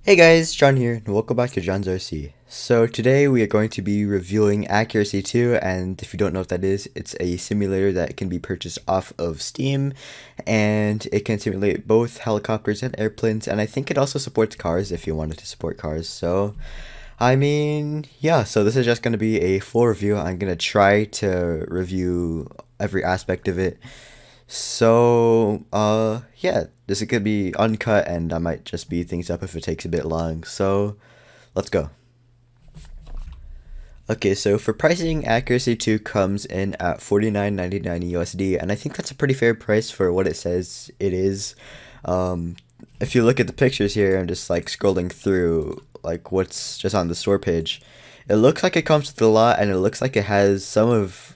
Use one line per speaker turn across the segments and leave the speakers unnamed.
Hey guys, John here, and welcome back to John's RC. So today we are going to be reviewing AccuRC 2, and if you don't know what that is, it's a simulator that can be purchased off of Steam, and it can simulate both helicopters and airplanes, and I think it also supports cars if you wanted to support cars. So, yeah, so this is just going to be a full review. I'm going to try to review every aspect of it. So, yeah, this could be uncut, and I might just speed things up if it takes a bit long. So, let's go. Okay, so for pricing, AccuRC 2 comes in at $49.99 USD, and I think that's a pretty fair price for what it says it is. If you look at the pictures here, I'm just like scrolling through like what's just on the store page. It looks like it comes with a lot, and it looks like it has some of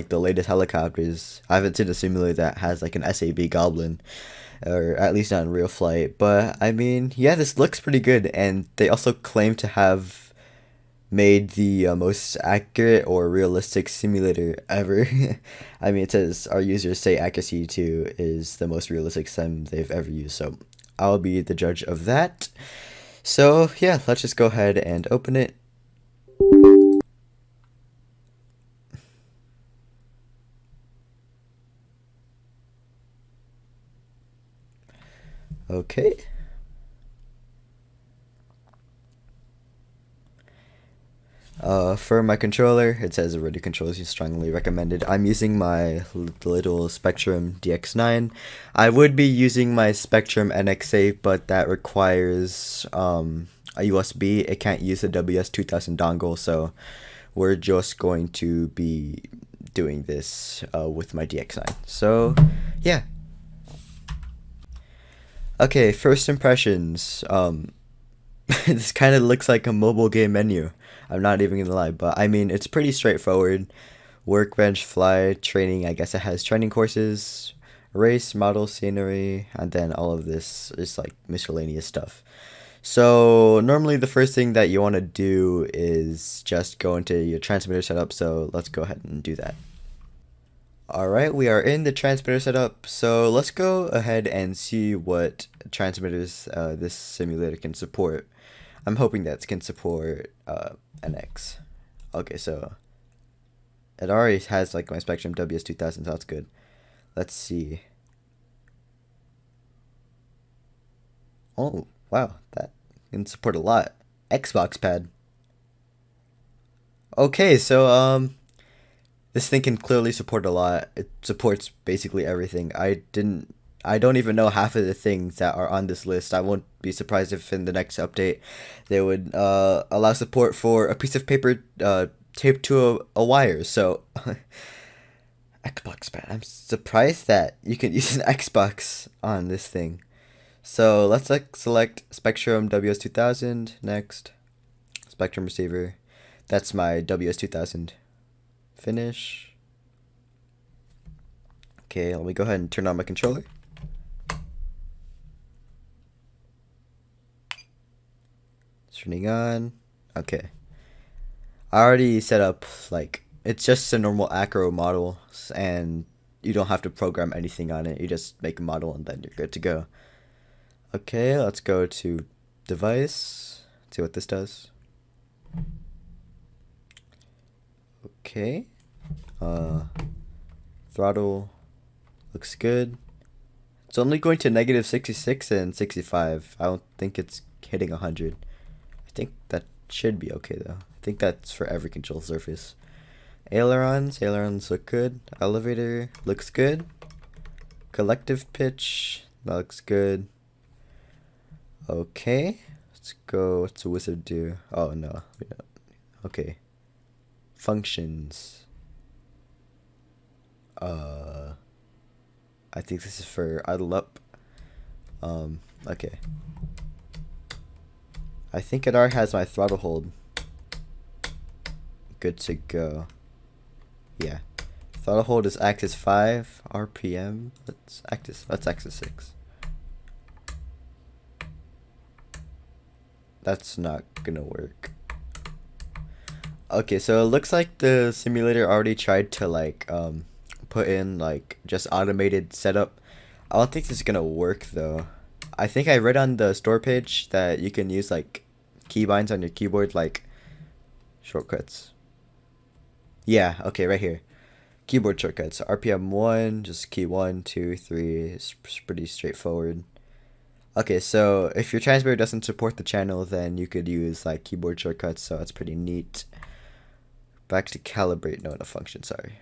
the latest helicopters. I haven't seen a simulator that has like an SAB Goblin, or at least not in real flight. But I mean, yeah, this looks pretty good, and they also claim to have made the most accurate or realistic simulator ever. I mean, it says our users say AccurC 2 is the most realistic sim they've ever used, so I'll be the judge of that. So yeah, let's just go ahead and open it. Okay. For my controller, it says already controls you strongly recommended. I'm using my little Spectrum DX9. I would be using my Spectrum NX8, but that requires a USB. It can't use a WS2000 dongle, so we're just going to be doing this with my DX9. So, yeah. Okay, first impressions. This kind of looks like a mobile game menu. I'm not even gonna lie, but I mean, it's pretty straightforward. Workbench, fly, training, I guess it has training courses, race, model, scenery, and then all of this is like miscellaneous stuff. So normally the first thing that you want to do is just go into your transmitter setup, so let's go ahead and do that. Alright, we are in the transmitter setup, so let's go ahead and see what transmitters this simulator can support. I'm hoping that it can support NX. Okay, so it already has like my Spectrum WS2000, so that's good. Let's see. Oh, wow, that can support a lot. Xbox pad. Okay, so this thing can clearly support a lot. It supports basically everything. I don't even know half of the things that are on this list. I won't be surprised if in the next update they would allow support for a piece of paper taped to a wire. So Xbox pad. I'm surprised that you can use an Xbox on this thing. So let's select Spectrum WS2000 next. Spectrum receiver. That's my WS2000. Finish. Okay, let me go ahead and turn on my controller. Turning on. Okay. I already set up, like, it's just a normal Acro model, and you don't have to program anything on it. You just make a model and then you're good to go. Okay, let's go to device. See what this does. Okay. Throttle looks good. It's only going to negative 66 and 65. I don't think it's hitting 100. I think that should be okay though. I think that's for every control surface. Ailerons look good. Elevator looks good. Collective pitch, that looks good. Okay, let's go. What's the wizard do? Oh no, we don't. Okay. Functions. I think this is for idle up. Okay. I think it already has my throttle hold. Good to go. Yeah. Throttle hold is axis 5 RPM. Let's axis 6. That's not gonna work. Okay, so it looks like the simulator already tried to like put in like just automated setup. I don't think this is gonna work though. I think I read on the store page that you can use like keybinds on your keyboard, like shortcuts. Yeah, okay, right here. Keyboard shortcuts. RPM 1, just key 1, 2, 3. It's pretty straightforward. Okay, so if your transmitter doesn't support the channel, then you could use like keyboard shortcuts, so it's pretty neat. Back to calibrate. No, the function, sorry.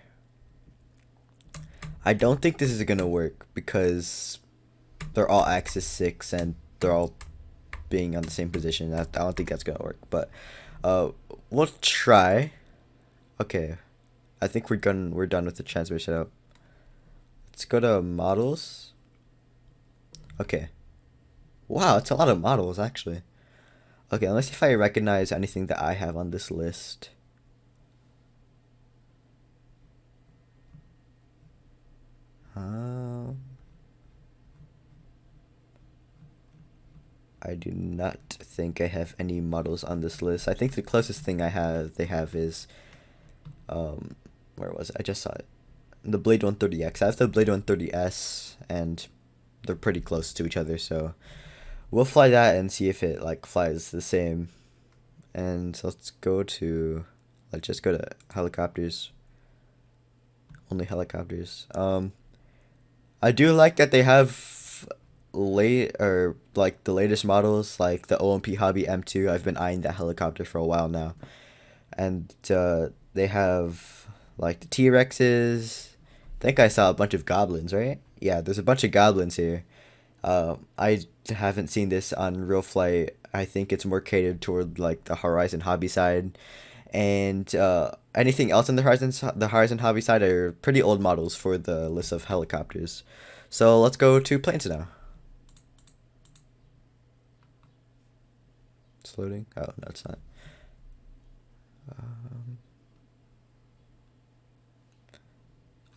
I don't think this is gonna work because they're all axis 6 and they're all being on the same position. I don't think that's gonna work, but we'll try. Okay, I think we're done with the transmitter setup. Let's go to models. Okay. Wow, it's a lot of models actually. Okay, let's see if I recognize anything that I have on this list. I do not think I have any models on this list. I think the closest thing they have is where was it? I just saw it. The Blade 130X. I have the Blade 130S and they're pretty close to each other, so we'll fly that and see if it like flies the same. And let's just go to helicopters. Only helicopters. I do like that they have the latest models, like the OMP Hobby M2. I've been eyeing that helicopter for a while now, and they have like the T-Rexes. I think I saw a bunch of goblins, right? Yeah, there's a bunch of goblins here. I haven't seen this on real flight. I think it's more catered toward like the Horizon Hobby side, and anything else on the Horizon Hobby side are pretty old models for the list of helicopters. So let's go to planes now. It's loading. Oh, no, it's not.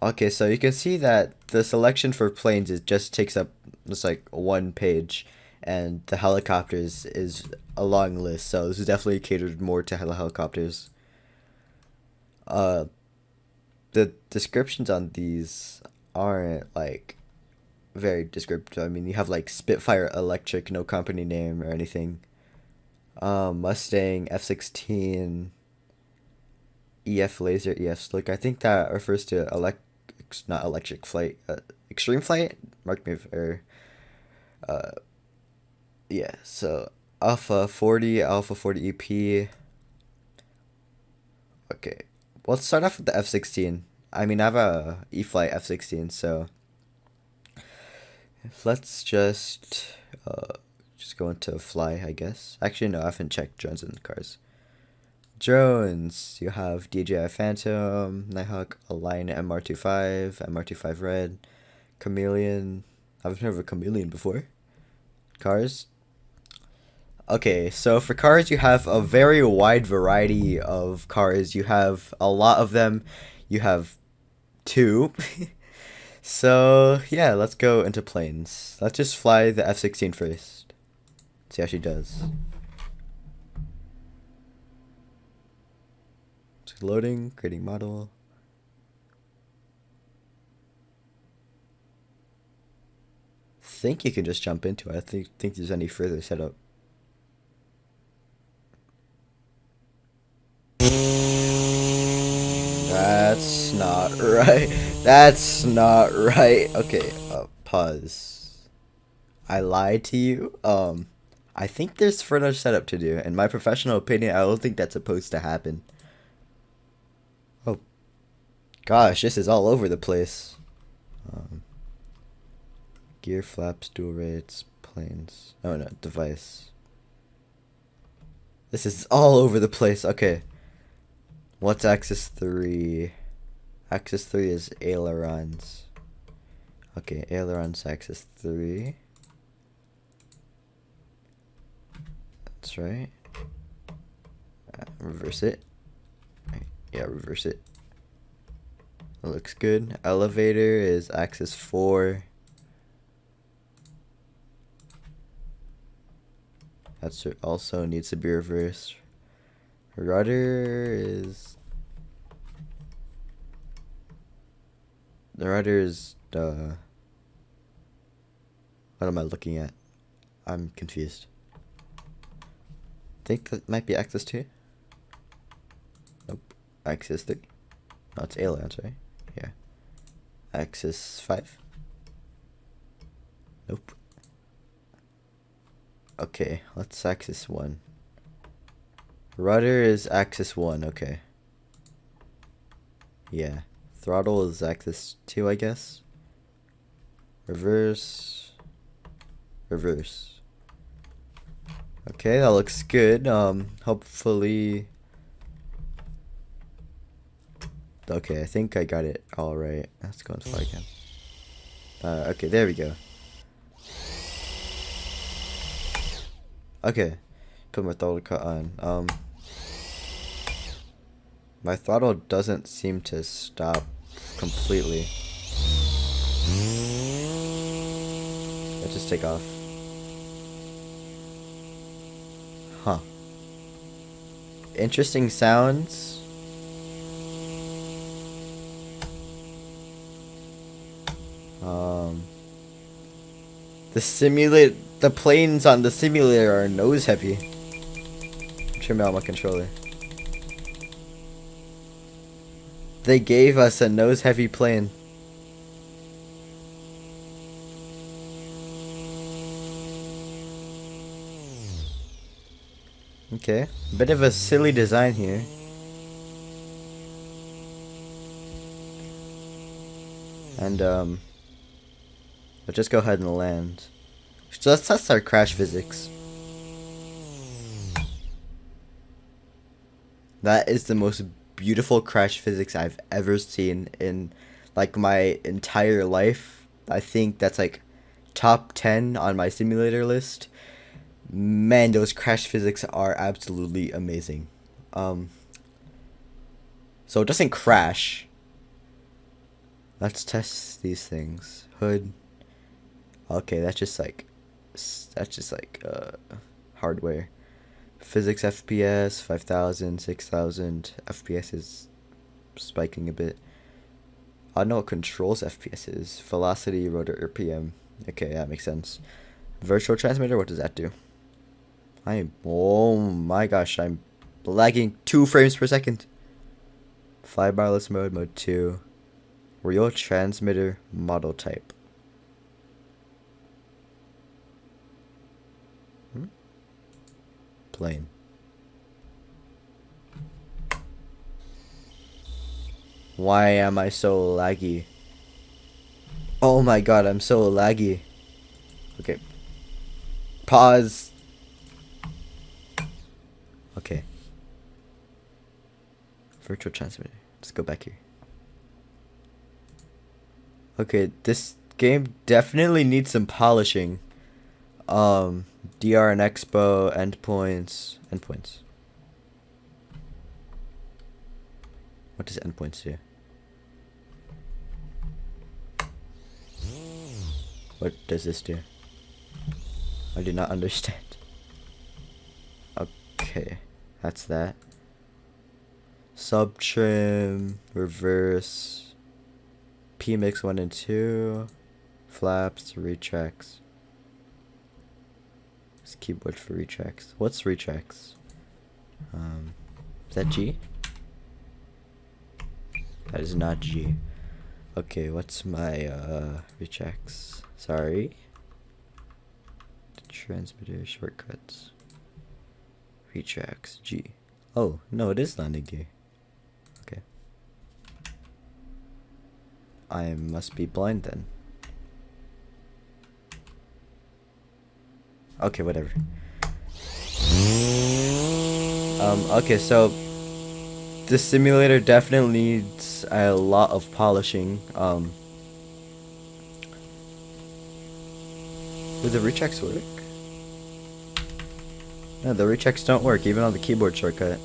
Okay, so you can see that the selection for planes just takes up just like one page, and the helicopters is a long list. So this is definitely catered more to helicopters. The descriptions on these aren't like very descriptive. I mean, you have like Spitfire Electric, no company name or anything. Mustang, F-16, EF Laser, EF Slick. I think that refers to not electric flight, extreme flight. Mark me if yeah. So Alpha 40, Alpha 40 EP. Okay, well, let's start off with the F-16. I mean, I have a E-Flight F-16, so let's just go into fly, I guess. Actually, no, I haven't checked drones in the cars. Drones, you have DJI Phantom, Nighthawk, Align MR25, MR25 Red, Chameleon. I've heard of a Chameleon before. Cars. Okay, so for cars, you have a very wide variety of cars. You have a lot of them. You have two. So, yeah, let's go into planes. Let's just fly the F-16 first. See how she does. It's loading, creating model. Think you can just jump into it. I think there's any further setup. That's not right. That's not right. Okay, pause. I lied to you. I think there's further setup to do. In my professional opinion, I don't think that's supposed to happen. Oh, gosh, this is all over the place. Gear flaps, dual rates, planes. Oh no, device. This is all over the place. Okay. What's axis 3? Axis 3 is ailerons. Okay, ailerons axis 3. That's right. Reverse it. Yeah, reverse it. It looks good. Elevator is axis 4. That's also needs to be reversed. Rudder is... The rudder is... What am I looking at? I'm confused. Think that might be axis 2? Nope. Axis 3? No, it's ailerons, right? Yeah. Axis 5? Nope. Okay, let's axis 1. Rudder is axis 1, okay. Yeah. Throttle is axis 2, I guess. Reverse. Reverse. Okay, that looks good. Hopefully... Okay, I think I got it all right. Let's go and fly again. Okay, there we go. Okay, put my throttle cut on. My throttle doesn't seem to stop completely. Let's just take off. Huh. Interesting sounds. The planes on the simulator are nose heavy. Trim out my controller. They gave us a nose heavy plane. Okay, bit of a silly design here. And let's just go ahead and land. So let's test our crash physics. That is the most beautiful crash physics I've ever seen in like my entire life. I think that's like top 10 on my simulator list. Man, those crash physics are absolutely amazing. So it doesn't crash. Let's test these things. Hood. Okay, that's just like hardware. Physics FPS 5000, 6000. FPS is spiking a bit. I don't know what controls FPS is. Velocity, rotor RPM. Okay, that makes sense. Virtual transmitter, what does that do? Oh my gosh, I'm lagging 2 frames per second. Fly wireless mode, mode 2. Real transmitter model type. Plane. Why am I so laggy? Oh my god, I'm so laggy. Okay. Pause. Okay. Virtual transmitter. Let's go back here. Okay, this game definitely needs some polishing. DR and Expo, endpoints. What does endpoints do? What does this do? I do not understand. Okay, that's that. Sub trim, reverse, PMix 1 and 2, flaps, retracts. This keyboard for retracts. What's retracts? Is that G? That is not G. Okay, what's my retracts? Sorry. Transmitter shortcuts. Retracts G. Oh, no, it is landing gear. Okay. I must be blind then. Okay, whatever. Okay, so this simulator definitely needs a lot of polishing. Do the rechecks work? No, the rechecks don't work, even on the keyboard shortcut.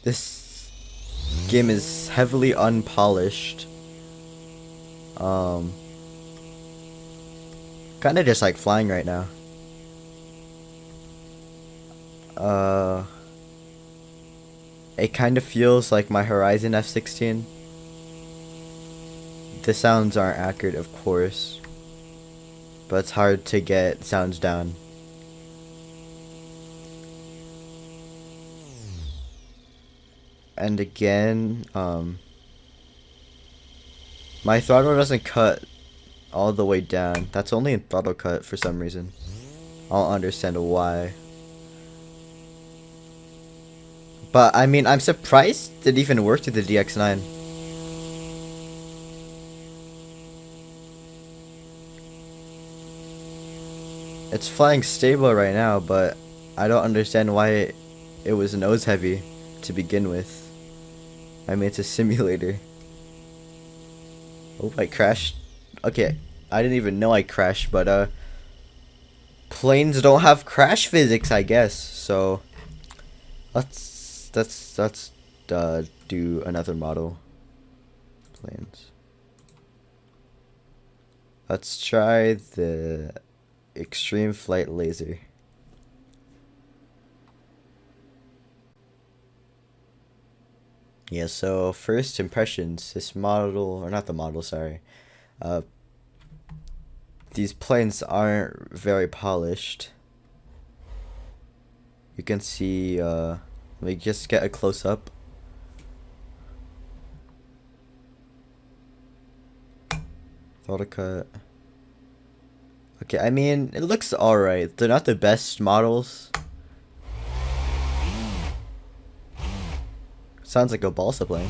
This game is heavily unpolished. Kinda just like flying right now. It kind of feels like my Horizon F-16. the sounds aren't accurate, of course, but it's hard to get sounds down. And again, my throttle doesn't cut all the way down. That's only in throttle cut for some reason. I don't understand why. But I mean, I'm surprised it even worked with the DX9. It's flying stable right now, but I don't understand why it was nose heavy to begin with. I mean, it's a simulator. Oh, I crashed. Okay, I didn't even know I crashed, but planes don't have crash physics, I guess. So let's do another model. Planes. Let's try the Extreme Flight Laser. Yeah, so first impressions, this model, or not the model, sorry. These planes aren't very polished. You can see, let me just get a close-up. Photo cut. Okay, I mean, it looks alright. They're not the best models. Sounds like a balsa plane.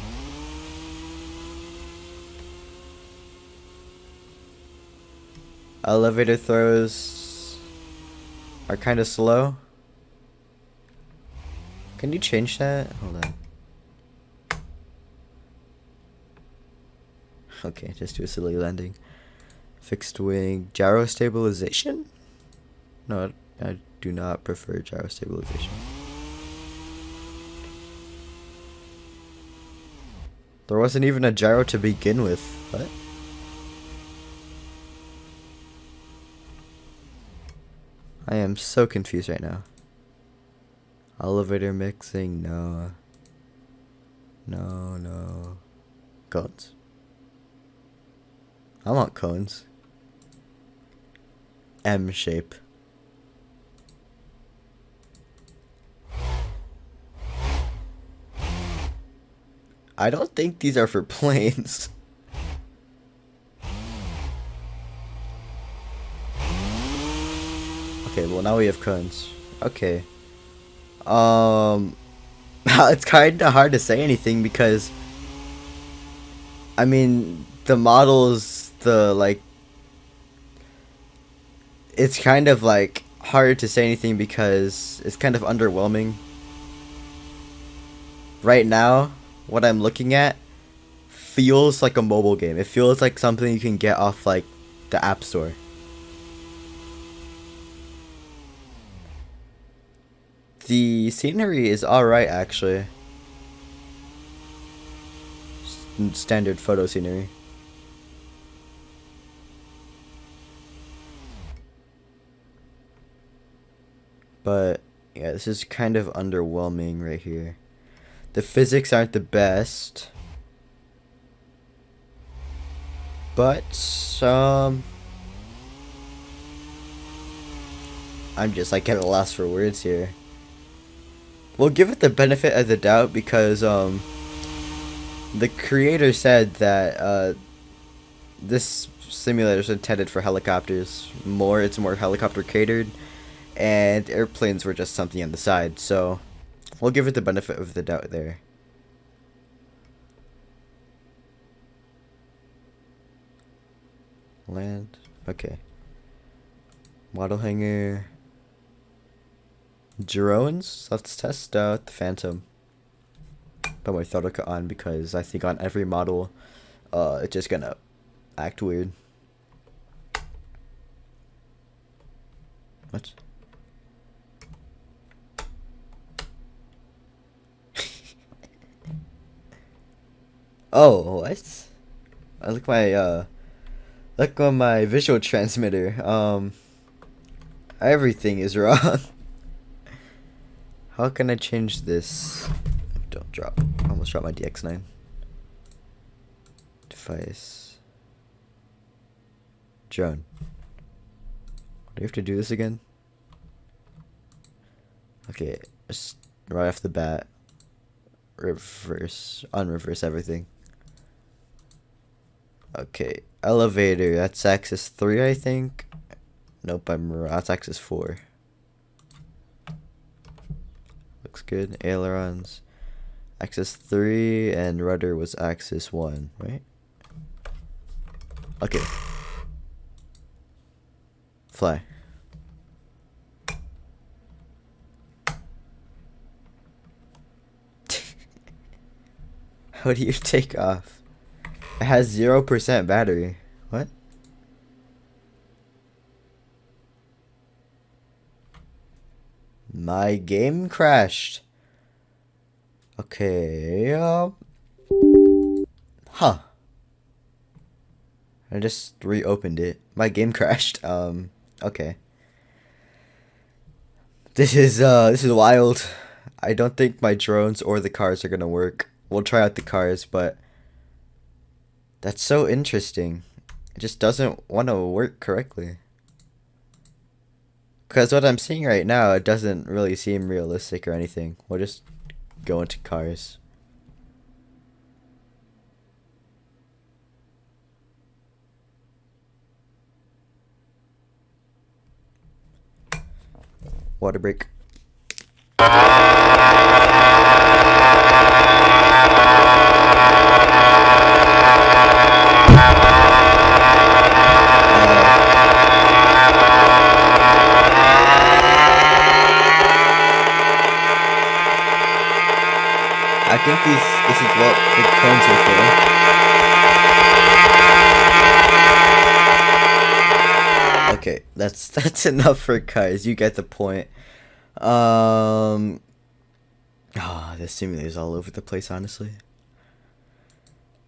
Elevator throws are kind of slow. Can you change that? Hold on. Okay, just do a silly landing. Fixed wing. Gyro stabilization? No, I do not prefer gyro stabilization. There wasn't even a gyro to begin with. What? I am so confused right now. Elevator mixing, no. No. Cones? I want cones. M shape. I don't think these are for planes. Okay, well now we have cones. Okay. It's kinda hard to say anything because I mean the models, it's kind of like hard to say anything because it's kind of underwhelming. Right now, what I'm looking at feels like a mobile game. It feels like something you can get off like the App Store. The scenery is alright actually. Standard photo scenery. But yeah, this is kind of underwhelming right here. The physics aren't the best. But I'm just like at a loss for words here. We'll give it the benefit of the doubt because the creator said that this simulator is intended for helicopters. It's more helicopter catered, and airplanes were just something on the side. So we'll give it the benefit of the doubt there. Land. Okay. Model hangar. Drones. Let's test out the Phantom. Put my throttle cut on because I think on every model, it's just gonna act weird. What? Oh, what? I look on my visual transmitter. Everything is wrong. How can I change this? Don't drop. I almost dropped my DX9. Device. Drone. Do you have to do this again? Okay, just right off the bat, unreverse everything. Okay, elevator, that's axis 3, I think. Nope, I'm wrong. That's axis 4. Looks good. Ailerons, axis 3, and rudder was axis 1, right? Okay. Fly. How do you take off? It has 0% battery. What? My game crashed. Okay, huh. I just reopened it. My game crashed. Okay. This is wild. I don't think my drones or the cars are gonna work. We'll try out the cars, but that's so interesting. It just doesn't want to work correctly. Because what I'm seeing right now, it doesn't really seem realistic or anything. We'll just go into cars. Water break. I think this is what the cones are for. Okay, that's enough for cars. You get the point. This simulator's all over the place, honestly.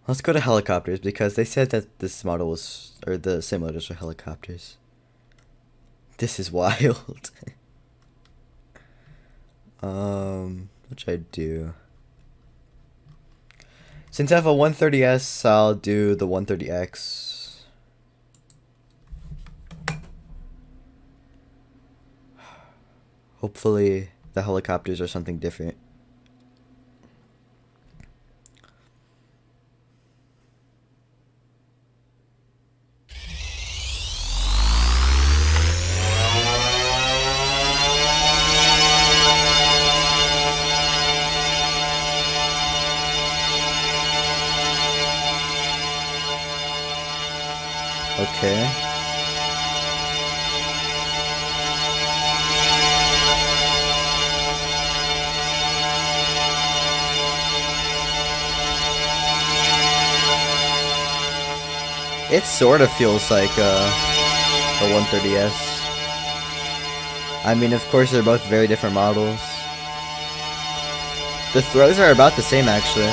Let's go to helicopters because they said that this model was, or the simulators are helicopters. This is wild. What should I do? Since I have a 130S, I'll do the 130X. Hopefully the helicopters are something different. Okay. It sort of feels like the 130S. I mean, of course, they're both very different models. The throws are about the same, actually.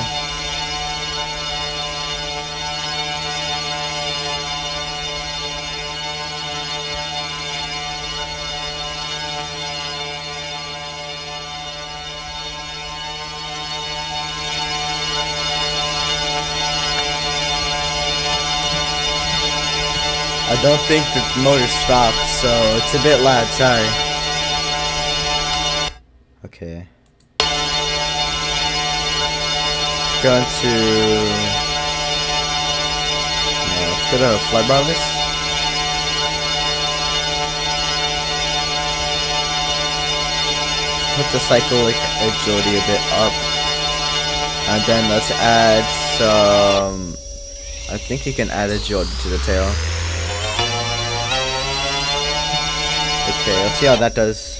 I don't think the motor stopped, so it's a bit loud, sorry. Okay. Going to... No, let's go to flybarless. Put the cyclic agility a bit up. And then let's add some... I think you can add agility to the tail. Okay, let's see how that does.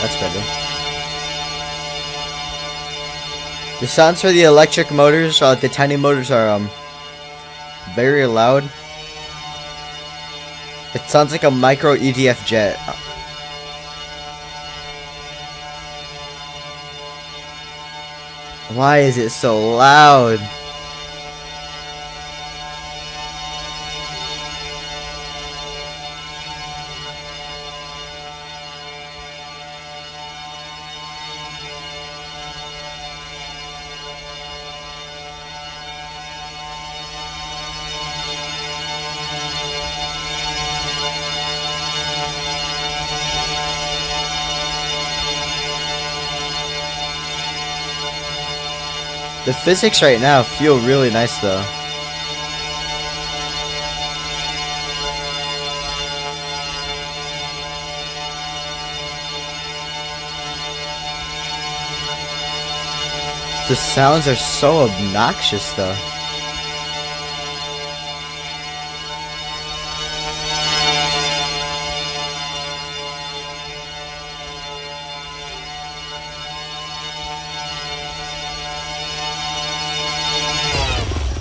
That's better. The sounds for the electric motors, the tiny motors are very loud. It sounds like a micro EDF jet. Why is it so loud? The physics right now feel really nice though. The sounds are so obnoxious though.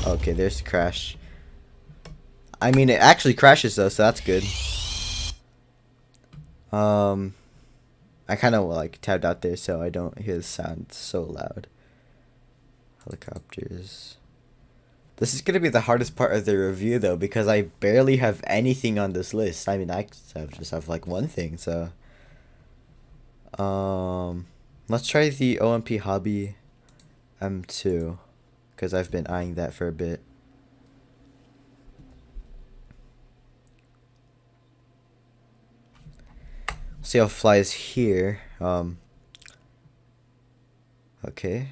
Okay, there's the crash. I mean, it actually crashes though, so that's good. I kind of like tabbed out there so I don't hear the sound so loud. Helicopters. This is gonna be the hardest part of the review though, because I barely have anything on this list. I mean, I just have like one thing, so let's try the OMP Hobby M2, because I've been eyeing that for a bit. See how it flies here. Okay.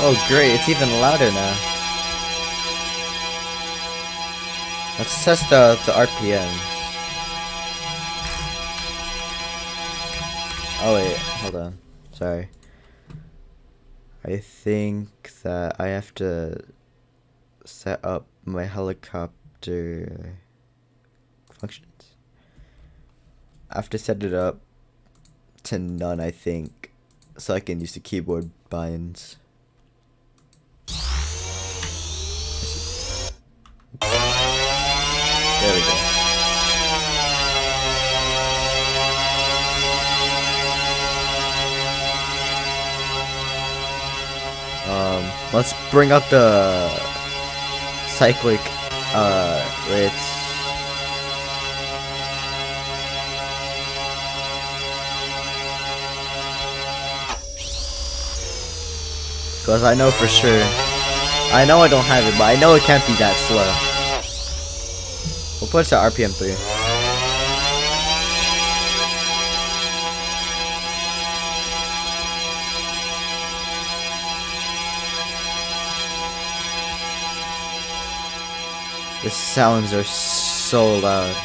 Oh great, it's even louder now. Let's test the RPM. Oh wait, hold on. Sorry. I think that I have to set up my helicopter functions. I have to set it up to none, I think, so I can use the keyboard binds. There we go. Let's bring up the cyclic rates. Because I know for sure. I know I don't have it, but I know it can't be that slow. We'll put it to RPM 3. The sounds are so loud.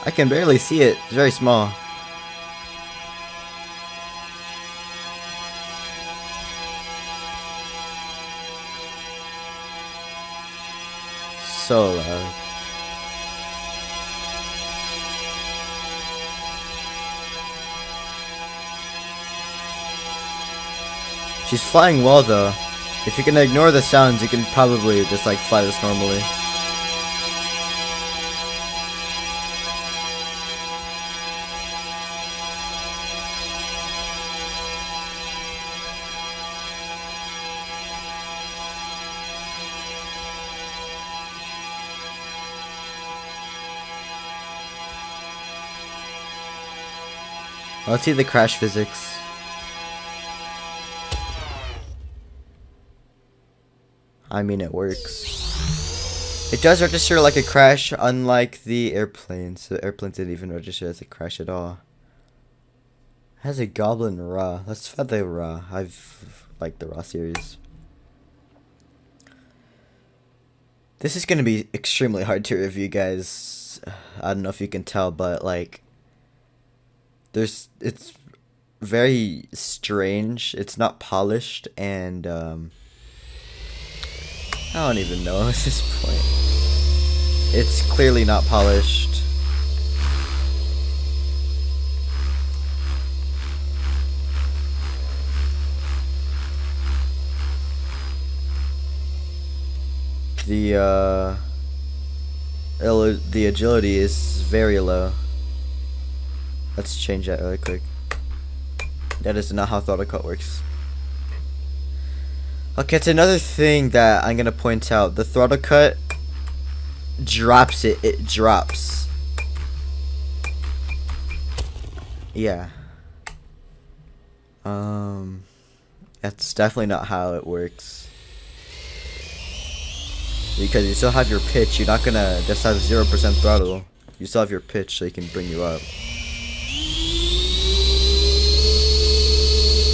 I can barely see it. It's very small. So loud. She's flying well though. If you can ignore the sounds, you can probably just like fly this normally. Let's see the crash physics. I mean, it works. It does register like a crash, unlike the airplanes. The airplanes didn't even register as a crash at all. It has a Goblin Raw. Let's try the Raw. I've liked the Raw series. This is gonna be extremely hard to review, guys. I don't know if you can tell, but like, it's very strange. It's not polished, and I don't even know at this point. It's clearly not polished. The agility is very low. Let's change that really quick. That is not how thought cut works. Okay, it's another thing that I'm gonna point out. The throttle cut drops it. It drops. Yeah. That's definitely not how it works. Because you still have your pitch. You're not gonna just have 0% throttle. You still have your pitch so he can bring you up.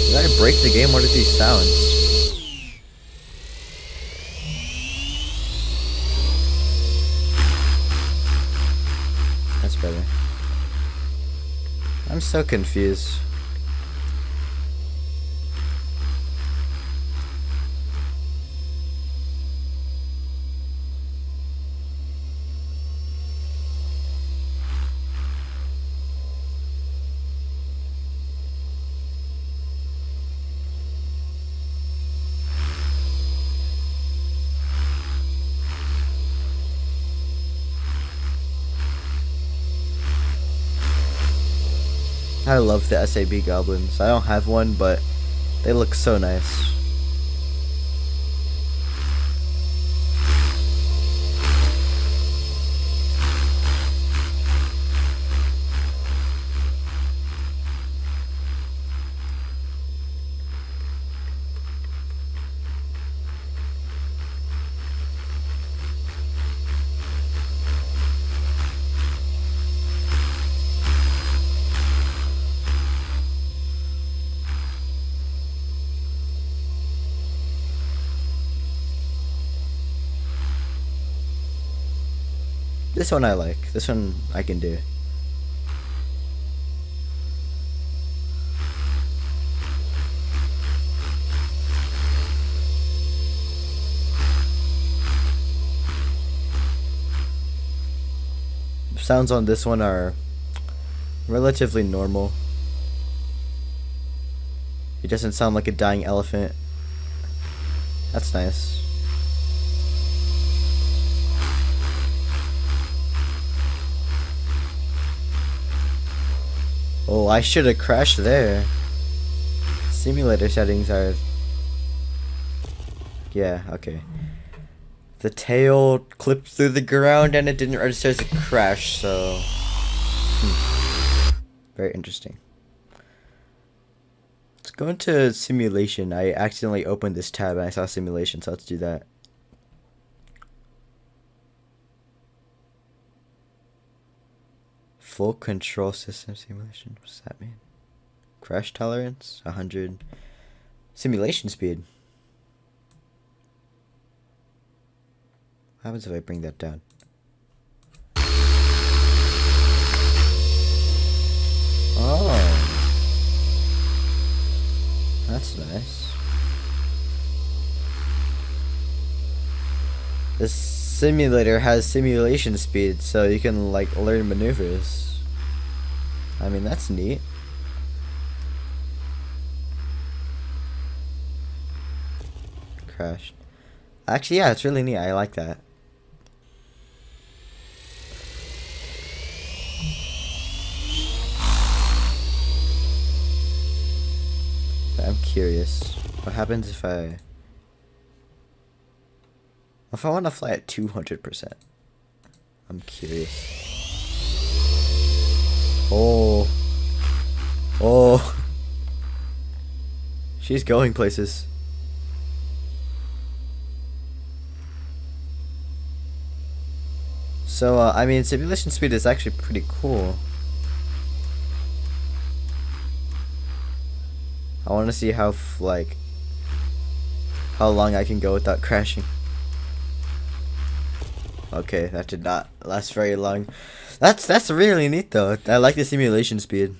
Did I break the game? What are these sounds? That's better. I'm so confused. I love the SAB goblins. I don't have one, but they look so nice. This one I like. This one I can do. Sounds on this one are relatively normal. It doesn't sound like a dying elephant. That's nice. Oh, I should have crashed there. Simulator settings are... Yeah, okay. The tail clipped through the ground and it didn't register as a crash, so... Very interesting. Let's go into simulation. I accidentally opened this tab and I saw simulation, so let's do that. Full control system simulation. What does that mean? Crash tolerance 100. Simulation speed. What happens if I bring that down? Oh, that's nice. This simulator has simulation speed, so you can like learn maneuvers. I mean, that's neat. Crashed. Actually, yeah, it's really neat. I like that. I'm curious. What happens if I want to fly at 200%? I'm curious. Oh. Oh. She's going places. So, I mean, simulation speed is actually pretty cool. I want to see how, how long I can go without crashing. Okay, that did not last very long. That's really neat though. I like the simulation speed.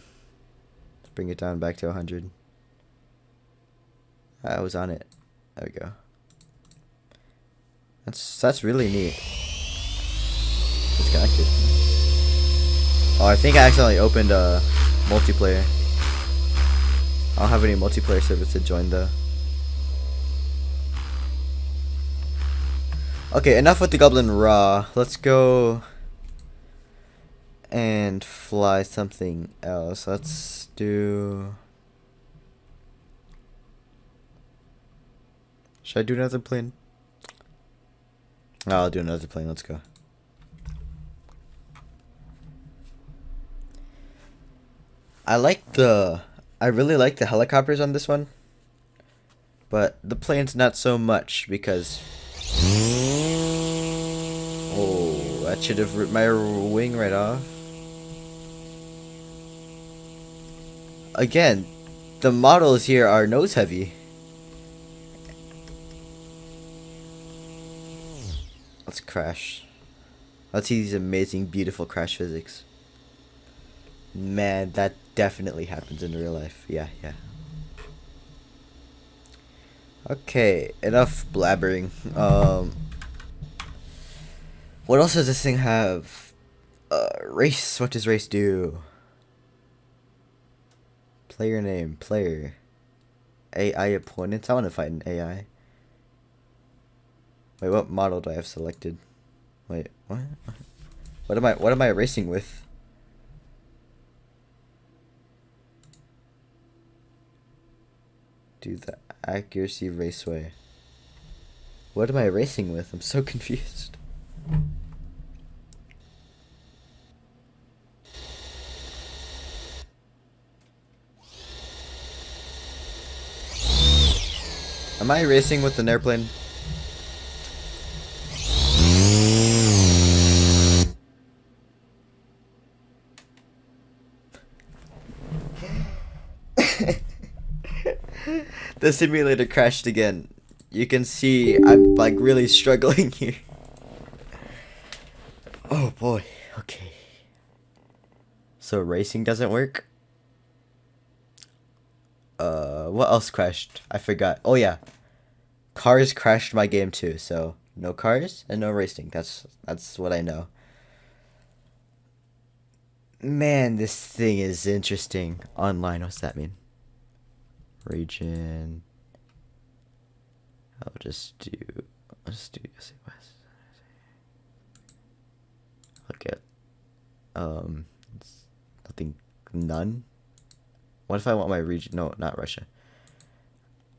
Let's bring it down back to 100. I was on it. There we go. That's really neat. It's connected. Oh, I think I accidentally opened multiplayer. I don't have any multiplayer servers to join though. Okay, enough with the Goblin Raw. Let's go and fly something else. Let's do... Should I do another plane? Oh, I'll do another plane. Let's go. I really like the helicopters on this one, but the planes not so much because, oh, that should have ripped my wing right off. Again, the models here are nose heavy. Let's crash. Let's see these amazing, beautiful crash physics. Man, that definitely happens in real life. Yeah. Okay, enough blabbering. What else does this thing have? Race. What does race do? Player name, player. AI opponents. I want to fight an AI. Wait, what model do I have selected? Wait, what? What am I racing with? Do the AccuRC raceway. What am I racing with? I'm so confused. Am I racing with an airplane? The simulator crashed again. You can see I'm like really struggling here. Oh boy, okay. So racing doesn't work? What else crashed? I forgot. Oh yeah. Cars crashed my game too, so no cars and no racing. That's what I know. Man, this thing is interesting. Online, what's that mean? Region. I'll just do USA West. Look at nothing, none. What if I want my region? No, not Russia.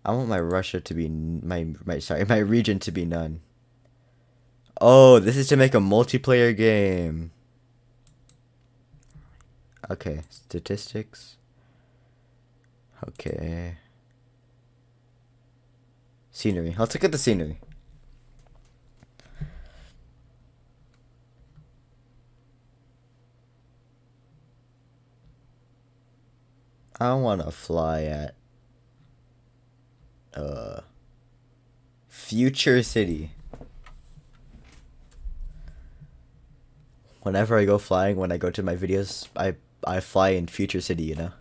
I want my Russia to be my region to be none. Oh, this is to make a multiplayer game. Okay, statistics. Okay. Scenery. Let's look at the scenery. I want to fly at Future City. Whenever I go flying, when I go to my videos, I fly in Future City, you know.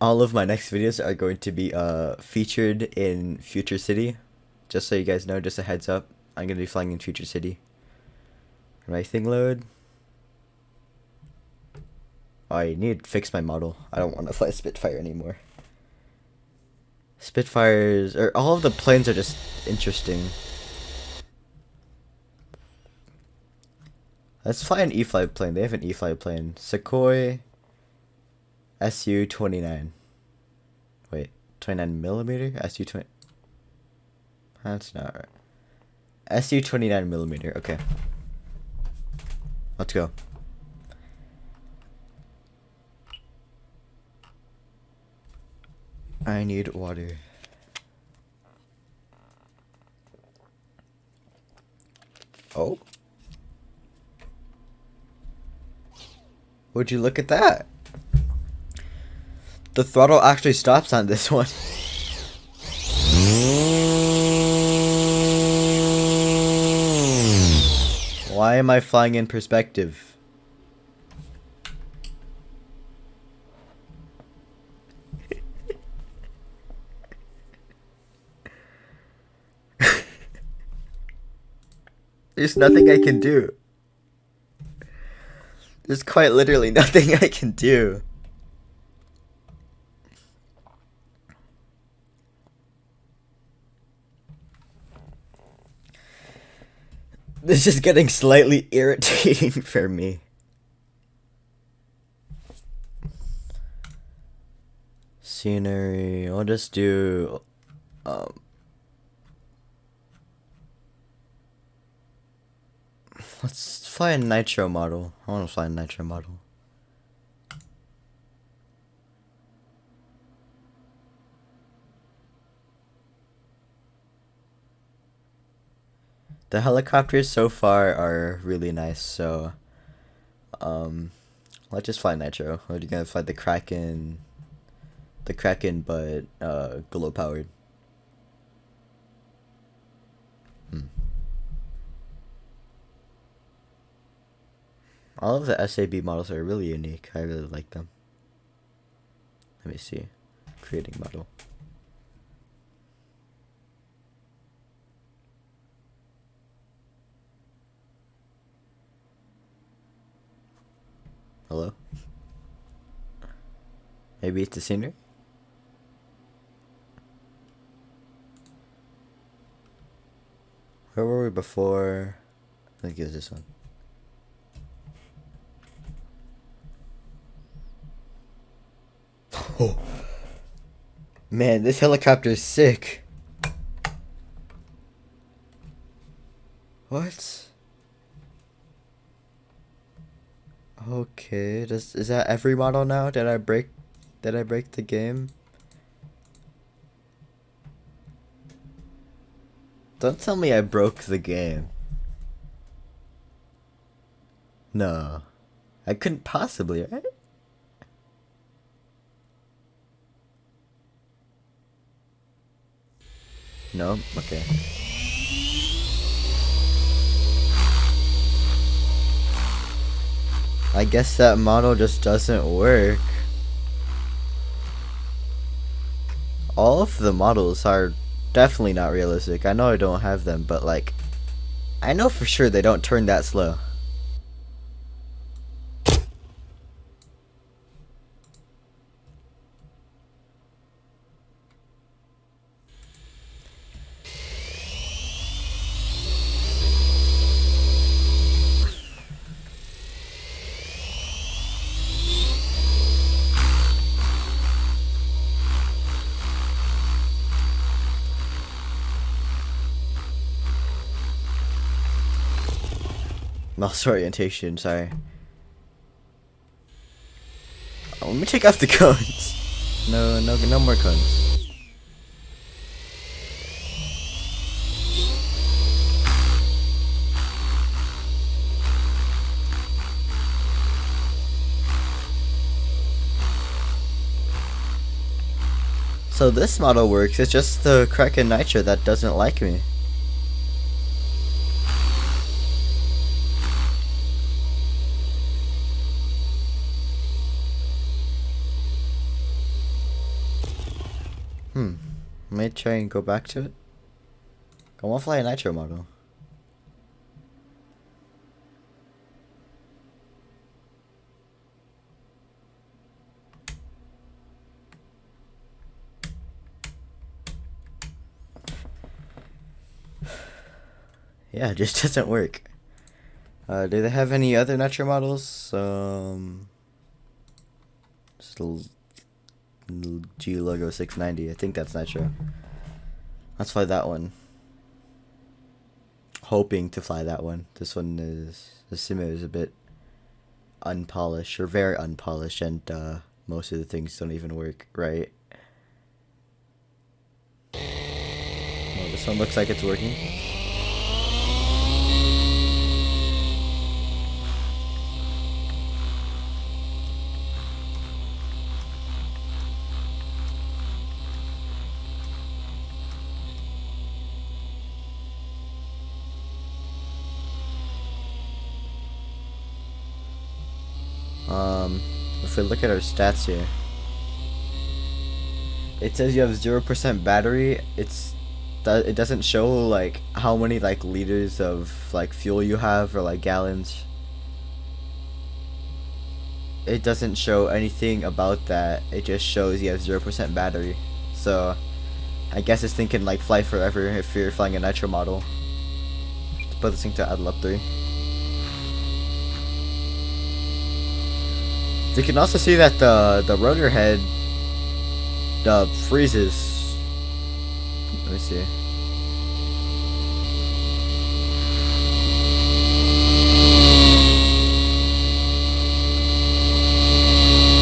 All of my next videos are going to be featured in Future City. Just so you guys know, just a heads up, I'm going to be flying in Future City. Right thing load. Oh, I need to fix my model. I don't want to fly a Spitfire anymore. Spitfires, or all of the planes are just interesting. Let's fly an E-fly plane. They have an E-fly plane. Sukhoi Su-29. Wait, 29 millimeter? Su-20. That's not right. Su-29 millimeter. Okay. Let's go. I need water. Oh. Would you look at that? The throttle actually stops on this one. Why am I flying in perspective? There's nothing I can do. There's quite literally nothing I can do. This is getting slightly irritating for me. Scenery. I'll just do let's fly a nitro model. I want to fly a nitro model. The helicopters so far are really nice, so let's just fly nitro. We're gonna fly the Kraken, but glow powered. All of the SAB models are really unique. I really like them. Let me see. Creating model. Hello? Maybe it's the scenery? Where were we before? I think it was this one. Oh. Man, this helicopter is sick. What? Okay, is that every model now? Did I break the game? Don't tell me I broke the game. No. I couldn't possibly, right? No? Okay. I guess that model just doesn't work. All of the models are definitely not realistic. I know I don't have them, but like, I know for sure they don't turn that slow. Mouse orientation, sorry. Oh, let me take off the cones. No more cones. So this model works, it's just the Kraken Nitro that doesn't like me. I might try and go back to it. I want to fly a nitro model. Yeah, it just doesn't work. Do they have any other nitro models? Just G logo 690. I think that's nitro. Let's fly that one. Hoping to fly that one. This one is, the simulator is a bit unpolished, or very unpolished, and most of the things don't even work right. Well, this one looks like it's working. If we look at our stats here, it says you have 0% battery. It doesn't show like how many like liters of like fuel you have, or like gallons. It doesn't show anything about that. It just shows you have 0% battery. So I guess it's thinking like fly forever if you're flying a nitro model. Let's put this thing to idle up 3. You can also see that the rotor head freezes. Let me see.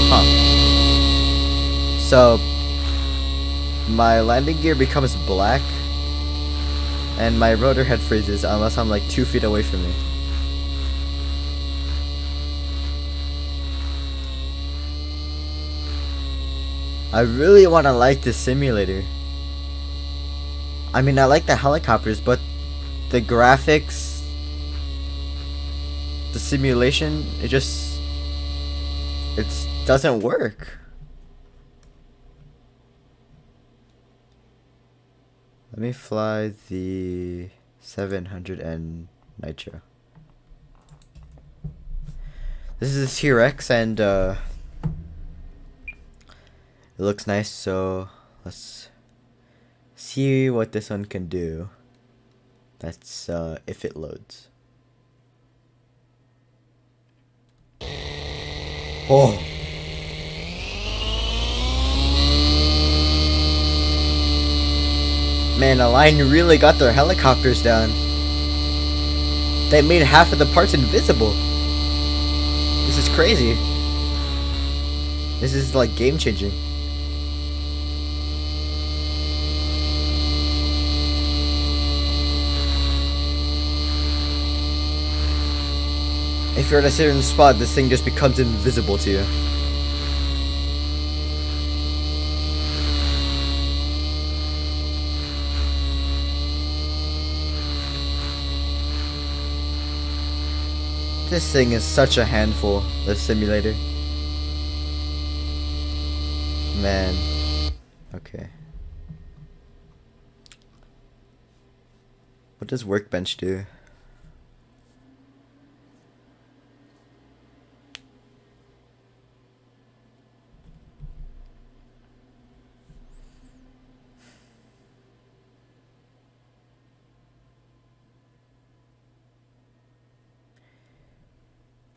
Huh. So my landing gear becomes black and my rotor head freezes unless I'm like 2 feet away from me. I really want to like this simulator. I mean, I like the helicopters, but the graphics, the simulation, it doesn't work. Let me fly the 700N Nitro. This is a T-Rex and it looks nice, so let's see what this one can do. That's if it loads. Oh. Man, Align really got their helicopters down. They made half of the parts invisible. This is crazy. This is like game changing. If you're at a certain spot, this thing just becomes invisible to you. This thing is such a handful, this simulator. Man. Okay. What does Workbench do?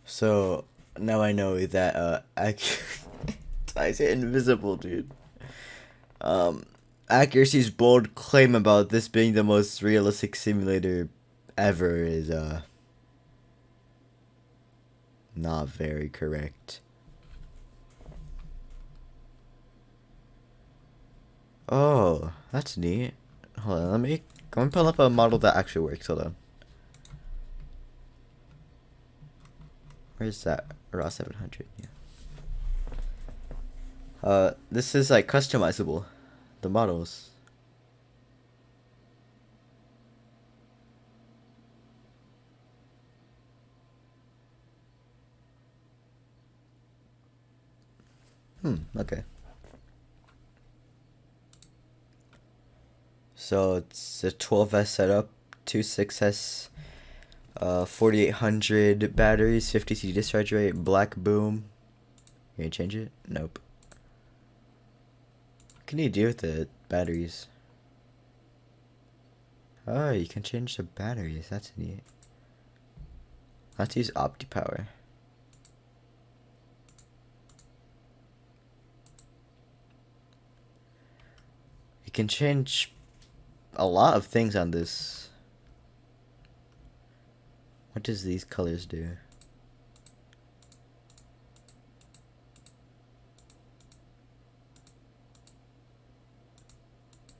So now I know that I say invisible, dude. AccurC's bold claim about this being the most realistic simulator ever is not very correct. Oh, that's neat. Hold on, let me go and pull up a model that actually works. Hold on. Where's that? Raw 700, yeah. This is like customizable. The models. Okay. So it's a 12S setup, 26S. 4800 batteries, 50C discharge rate, black boom. Can you change it? Nope. What can you do with the batteries? Oh, you can change the batteries. That's neat. Let's use OptiPower. You can change a lot of things on this. What does these colors do?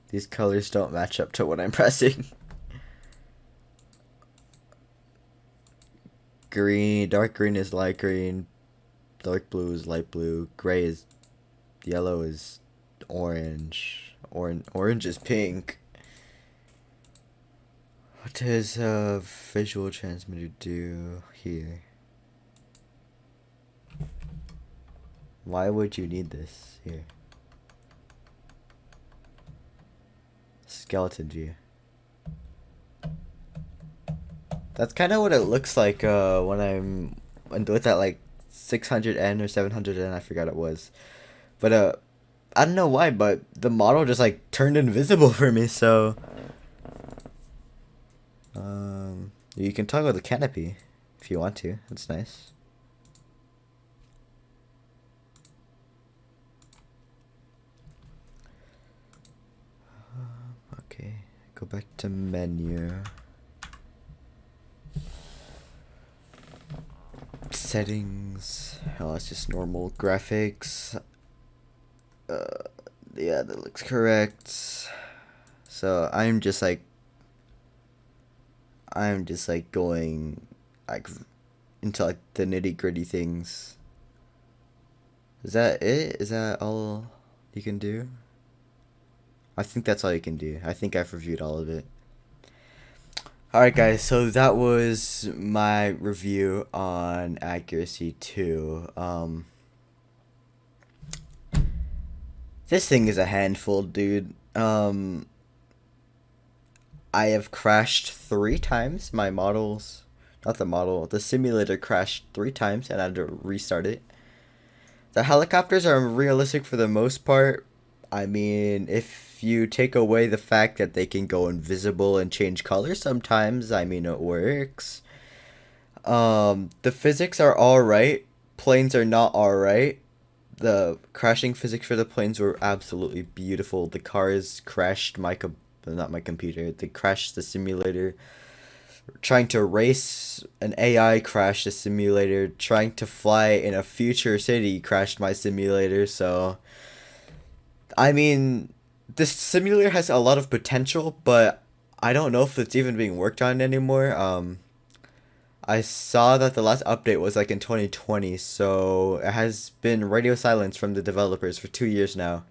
These colors don't match up to what I'm pressing. Green, dark green is light green, dark blue is light blue, gray is yellow is orange, orange is pink. What does a visual transmitter do here? Why would you need this here? Skeleton view. That's kind of what it looks like when I'm with that like 600N or 700N, I forgot it was. But I don't know why, but the model just like turned invisible for me, so you can toggle the canopy if you want to. That's nice. Okay, go back to menu. Settings. Oh, it's just normal graphics. Yeah, that looks correct. So I'm just like going like into like the nitty-gritty things. Is that it? Is that all you can do? I think that's all you can do. I think I've reviewed all of it. Alright guys, so that was my review on AccuRC 2. This thing is a handful, dude. I have crashed 3 times. My models, not the model, the simulator crashed 3 times and I had to restart it. The helicopters are realistic for the most part. I mean, if you take away the fact that they can go invisible and change colors sometimes, I mean, it works. The physics are alright. Planes are not alright. The crashing physics for the planes were absolutely beautiful. The cars crashed not my computer. They crashed the simulator. Trying to race an AI crashed the simulator. Trying to fly in a future city crashed my simulator. So, I mean, this simulator has a lot of potential, but I don't know if it's even being worked on anymore. I saw that the last update was like in 2020, so it has been radio silence from the developers for 2 years now.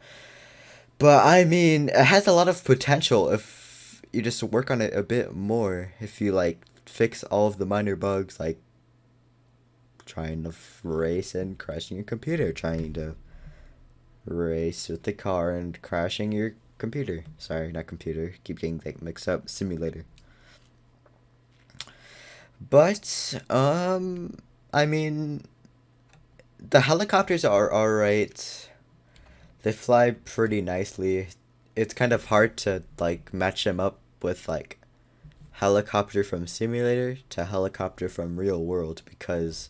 But I mean, it has a lot of potential if you just work on it a bit more. If you like fix all of the minor bugs, like trying to race and crashing your computer, trying to race with the car and crashing your computer. Sorry, not computer. Keep getting that mixed up. Simulator. But I mean, the helicopters are alright. They fly pretty nicely. It's kind of hard to like match them up with like helicopter from simulator to helicopter from real world, because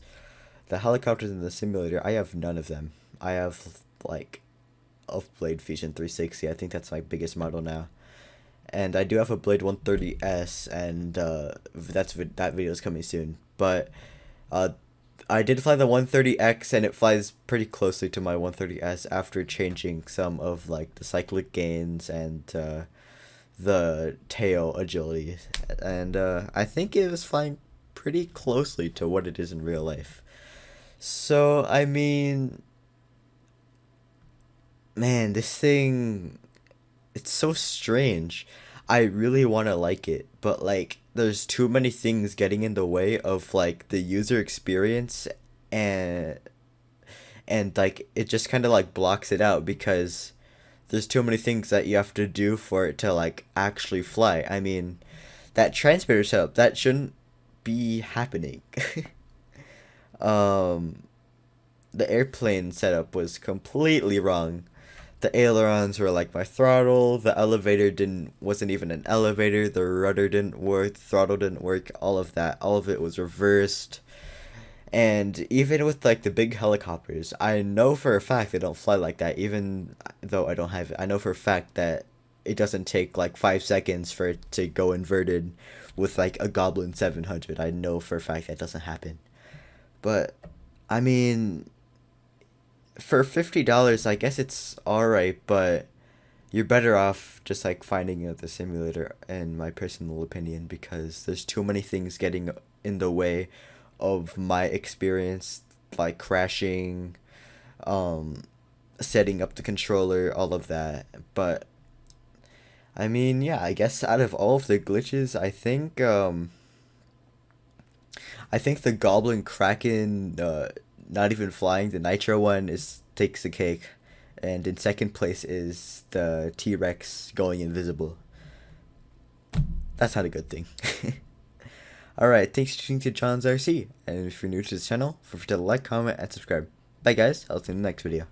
the helicopters in the simulator, I have none of them. I have like a Blade Fusion 360. I think that's my biggest model now. And I do have a Blade 130S, and that video is coming soon. But I did fly the 130X, and it flies pretty closely to my 130S after changing some of like the cyclic gains and the tail agility. And I think it was flying pretty closely to what it is in real life. So, I mean, man, this thing, it's so strange. I really want to like it, but like there's too many things getting in the way of like the user experience, and like it just kind of like blocks it out because there's too many things that you have to do for it to like actually fly. I mean, that transmitter setup, that shouldn't be happening. The airplane setup was completely wrong. The ailerons were like my throttle. The elevator wasn't even an elevator. The rudder didn't work. The throttle didn't work. All of that. All of it was reversed. And even with like the big helicopters, I know for a fact they don't fly like that. Even though I don't have it, I know for a fact that it doesn't take like 5 seconds for it to go inverted with like a Goblin 700. I know for a fact that doesn't happen. But I mean, for $50, I guess it's alright, but you're better off just like finding the simulator, in my personal opinion, because there's too many things getting in the way of my experience, like crashing, setting up the controller, all of that. But I mean, yeah, I guess out of all of the glitches, I think the Goblin Kraken not even flying, the Nitro one, takes the cake, and in second place is the T-Rex going invisible. That's not a good thing. Alright, thanks for tuning to John's RC, and if you're new to this channel, feel free to like, comment, and subscribe. Bye guys, I'll see you in the next video.